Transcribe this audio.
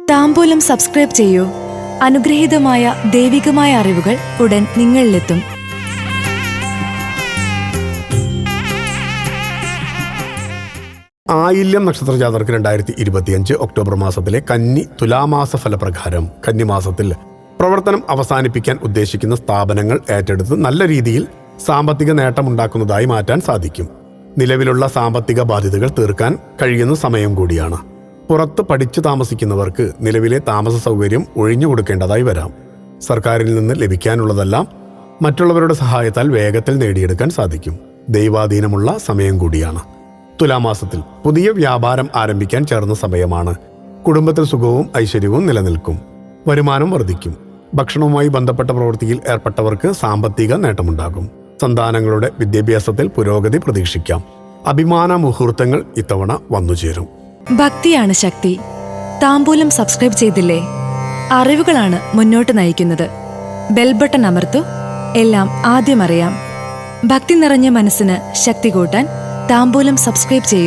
താംബൂലം subscribe ചെയ്യൂ. അനുഗ്രഹീതമായ ദൈവികമായ അറിവുകൾ ഉടൻ നിങ്ങളിലെത്തും. ആയില്യം നക്ഷത്രജാതർക്ക് 2025 ഒക്ടോബർ മാസത്തിലെ കന്നി തുലാമാസ ഫലപ്രകാരം കന്നിമാസത്തിൽ പ്രവർത്തനം അവസാനിപ്പിക്കാൻ ഉദ്ദേശിക്കുന്ന സ്ഥാപനങ്ങൾ ഏറ്റെടുത്ത് നല്ല രീതിയിൽ സാമ്പത്തിക നേട്ടമുണ്ടാക്കുന്നതായി മാറ്റാൻ സാധിക്കും. നിലവിലുള്ള സാമ്പത്തിക ബാധ്യതകൾ തീർക്കാൻ കഴിയുന്ന സമയം കൂടിയാണ്. പുറത്ത് പഠിച്ചു താമസിക്കുന്നവർക്ക് നിലവിലെ താമസ സൗകര്യം ഒഴിഞ്ഞു കൊടുക്കേണ്ടതായി വരാം. സർക്കാരിൽ നിന്ന് ലഭിക്കാനുള്ളതെല്ലാം മറ്റുള്ളവരുടെ സഹായത്താൽ വേഗത്തിൽ നേടിയെടുക്കാൻ സാധിക്കും. ദൈവാധീനമുള്ള സമയം കൂടിയാണ്. തുലാമാസത്തിൽ പുതിയ വ്യാപാരം ആരംഭിക്കാൻ ചേർന്ന സമയമാണ്. കുടുംബത്തിൽ സുഖവും ഐശ്വര്യവും നിലനിൽക്കും. വരുമാനം വർദ്ധിക്കും. ഭക്ഷണവുമായി ബന്ധപ്പെട്ട പ്രവൃത്തിയിൽ ഏർപ്പെട്ടവർക്ക് സാമ്പത്തിക നേട്ടമുണ്ടാകും. സന്താനങ്ങളുടെ വിദ്യാഭ്യാസത്തിൽ പുരോഗതി പ്രതീക്ഷിക്കാം. അഭിമാന മുഹൂർത്തങ്ങൾ ഇത്തവണ വന്നുചേരും. ഭക്തിയാണ് ശക്തി. താംബൂലം സബ്സ്ക്രൈബ് ചെയ്തില്ലേ? അറിവുകളാണ് മുന്നോട്ട് നയിക്കുന്നത്. ബെൽ ബട്ടൺ അമർത്തു. എല്ലാം ആദ്യം അറിയാം. ഭക്തി നിറഞ്ഞ മനസ്സിന് ശക്തി കൂട്ടാൻ താംബൂലം സബ്സ്ക്രൈബ് ചെയ്യൂ.